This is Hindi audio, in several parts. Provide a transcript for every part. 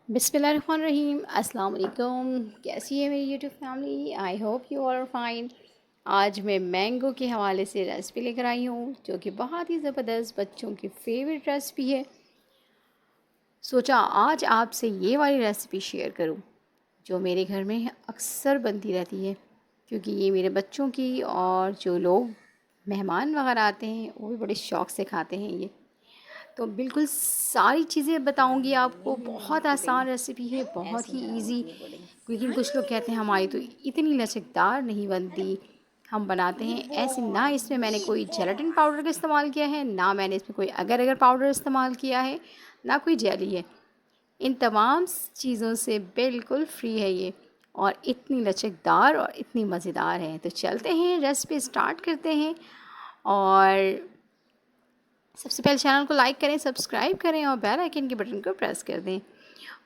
बिस्मिल्लाहिर्रहमानिर्रहीम। अस्सलाम वालेकुम। कैसी है मेरी YouTube family? I hope you are fine. आज मैं मैंगो के हवाले से रेसिपी लेकर आई हूँ जो कि बहुत ही ज़बरदस्त बच्चों की फेवरेट रेसिपी है। सोचा आज आपसे ये वाली रेसिपी शेयर करूँ जो मेरे घर में अक्सर बनती रहती है, क्योंकि ये मेरे बच्चों की और जो लोग मेहमान वगैरह आते हैं वो भी बड़े शौक़ से खाते हैं ये। तो बिल्कुल सारी चीज़ें बताऊंगी आपको। बहुत आसान रेसिपी है, बहुत ही इजी। लेकिन कुछ लोग कहते हैं हमारी तो इतनी लचकदार नहीं बनती, हम बनाते हैं ऐसे। ना इसमें मैंने कोई जेलेटिन पाउडर का इस्तेमाल किया है, ना मैंने इसमें कोई अगर अगर पाउडर इस्तेमाल किया है, ना कोई जेली है। इन तमाम चीज़ों से बिल्कुल फ्री है ये, और इतनी लचकदार और इतनी मज़ेदार है। तो चलते हैं, रेसिपी स्टार्ट करते हैं। और सबसे पहले चैनल को लाइक करें, सब्सक्राइब करें और बेल आइकन के बटन को प्रेस कर दें।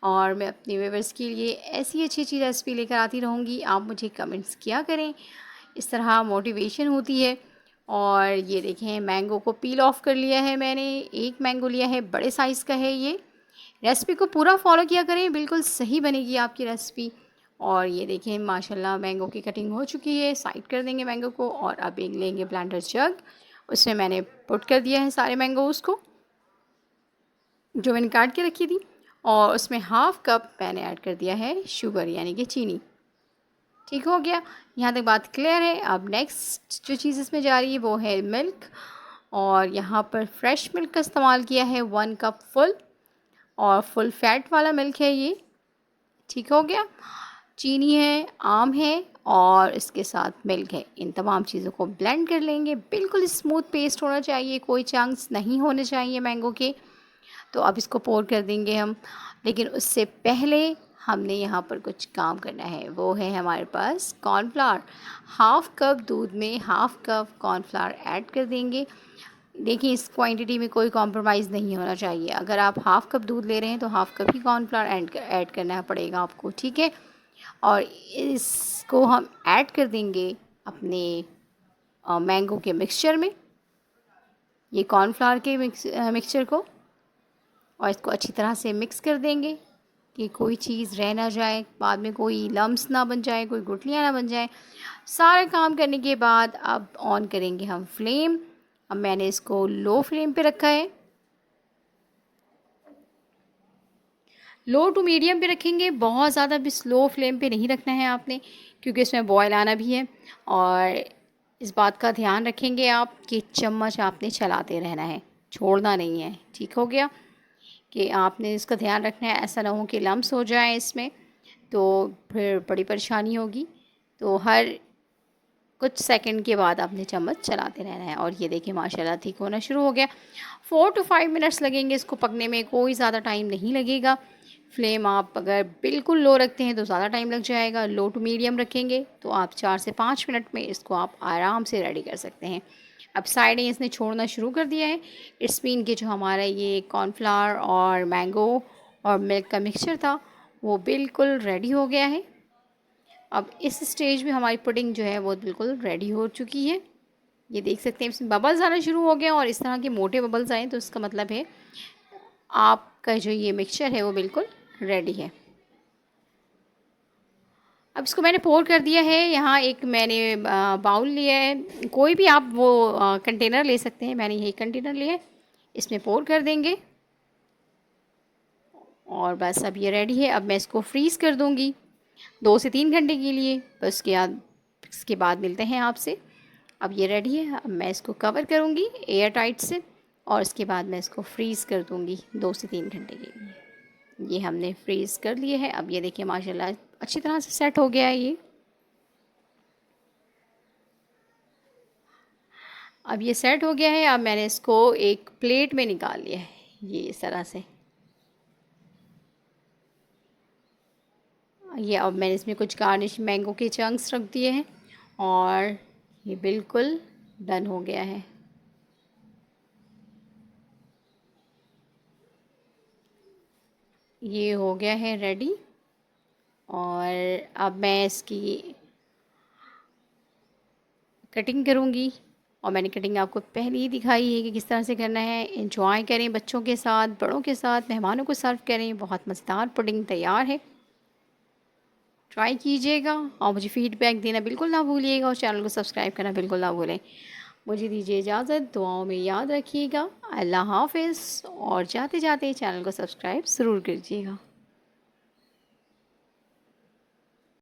और मैं अपने व्यूअर्स के लिए ऐसी अच्छी अच्छी रेसिपी लेकर आती रहूँगी। आप मुझे कमेंट्स किया करें, इस तरह मोटिवेशन होती है। और ये देखें, मैंगो को पील ऑफ कर लिया है मैंने। एक मैंगो लिया है, बड़े साइज़ का है ये। रेसिपी को पूरा फॉलो किया करें, बिल्कुल सही बनेगी आपकी रेसिपी। और ये देखें माशाल्लाह मैंगो की कटिंग हो चुकी है। साइड कर देंगे मैंगो को, और अब एक लेंगे ब्लेंडर जग। उसमें मैंने पुट कर दिया है सारे मैंगोज़ को जो मैंने काट के रखी थी, और उसमें हाफ़ कप मैंने ऐड कर दिया है शुगर यानी कि चीनी। ठीक हो गया, यहाँ तक बात क्लियर है। अब नेक्स्ट जो चीज़ इसमें जा रही है वो है मिल्क। और यहाँ पर फ्रेश मिल्क का इस्तेमाल किया है 1 कप फुल, और फुल फैट वाला मिल्क है ये। ठीक हो गया। चीनी है, आम है, और इसके साथ मिल्क है। इन तमाम चीज़ों को ब्लेंड कर लेंगे। बिल्कुल स्मूथ पेस्ट होना चाहिए, कोई चंक्स नहीं होने चाहिए मैंगो के। तो अब इसको पोर कर देंगे हम। लेकिन उससे पहले हमने यहाँ पर कुछ काम करना है, वो है हमारे पास कॉर्नफ्लावर। हाफ़ कप दूध में हाफ़ कप कॉर्नफ्लावर ऐड कर देंगे। देखिए, इस क्वांटिटी में कोई कॉम्प्रोमाइज़ नहीं होना चाहिए। अगर आप हाफ़ कप दूध ले रहे हैं तो हाफ़ कप ही कॉर्नफ्लावर ऐड करना पड़ेगा आपको, ठीक है। और इसको हम ऐड कर देंगे अपने मैंगो के मिक्सचर में, ये कॉर्नफ्लावर के मिक्सचर को। और इसको अच्छी तरह से मिक्स कर देंगे कि कोई चीज़ रह ना जाए, बाद में कोई लम्स ना बन जाए, कोई गुठलियाँ ना बन जाए। सारे काम करने के बाद अब ऑन करेंगे हम फ्लेम। अब मैंने इसको लो फ्लेम पे रखा है, लो टू मीडियम पे रखेंगे। बहुत ज़्यादा भी स्लो फ्लेम पे नहीं रखना है आपने, क्योंकि इसमें बॉयल आना भी है। और इस बात का ध्यान रखेंगे आप कि चम्मच आपने चलाते रहना है, छोड़ना नहीं है। ठीक हो गया, कि आपने इसका ध्यान रखना है, ऐसा ना हो कि लम्स हो जाए इसमें, तो फिर बड़ी परेशानी होगी। तो हर कुछ सेकंड के बाद आपने चम्मच चलाते रहना है। और ये देखिए माशाल्लाह ठीक होना शुरू हो गया। 4 to 5 मिनट्स लगेंगे इसको पकने में, कोई ज़्यादा टाइम नहीं लगेगा। फ्लेम आप अगर बिल्कुल लो रखते हैं तो ज़्यादा टाइम लग जाएगा, लो टू मीडियम रखेंगे तो आप 4 से 5 मिनट में इसको आप आराम से रेडी कर सकते हैं। अब साइडें इसने छोड़ना शुरू कर दिया है। इट्स मीन कि जो हमारा ये कॉर्नफ्लावर और मैंगो और मिल्क का मिक्सचर था वो बिल्कुल रेडी हो गया है। अब इस स्टेज में हमारी पुडिंग जो है वो बिल्कुल रेडी हो चुकी है। ये देख सकते हैं इसमें बबल्स आना शुरू हो गए, और इस तरह के मोटे बबल्स आए तो इसका मतलब है आपका जो ये मिक्सचर है वो बिल्कुल रेडी है। अब इसको मैंने पोर कर दिया है। यहाँ एक मैंने बाउल लिया है, कोई भी आप वो कंटेनर ले सकते हैं, मैंने यही कंटेनर लिया है। इसमें पोर कर देंगे, और बस अब ये रेडी है। अब मैं इसको फ्रीज़ कर दूँगी 2 से 3 घंटे के लिए। बस इसके बाद मिलते हैं आपसे। अब ये रेडी है। अब मैं इसको कवर करूँगी एयर टाइट से, और इसके बाद मैं इसको फ्रीज़ कर दूँगी 2 से 3 घंटे के लिए। ये हमने फ्रीज़ कर लिए है। अब ये देखिए माशाल्लाह अच्छी तरह से सेट हो गया है ये। अब ये सेट हो गया है। अब मैंने इसको एक प्लेट में निकाल लिया है, ये इस तरह से। ये अब मैंने इसमें कुछ गार्निश मैंगो के चंक्स रख दिए हैं, और ये बिल्कुल डन हो गया है। ये हो गया है रेडी। और अब मैं इसकी कटिंग करूँगी। और मैंने कटिंग आपको पहले ही दिखाई है कि किस तरह से करना है। एंजॉय करें बच्चों के साथ, बड़ों के साथ, मेहमानों को सर्व करें। बहुत मज़ेदार पुडिंग तैयार है, ट्राई कीजिएगा और मुझे फ़ीडबैक देना बिल्कुल ना भूलिएगा और चैनल को सब्सक्राइब करना बिल्कुल ना भूलें। मुझे दीजिए इजाज़त, दुआओं में याद रखिएगा। अल्लाह हाफ़िज़। और जाते जाते चैनल को सब्सक्राइब ज़रूर कीजिएगा।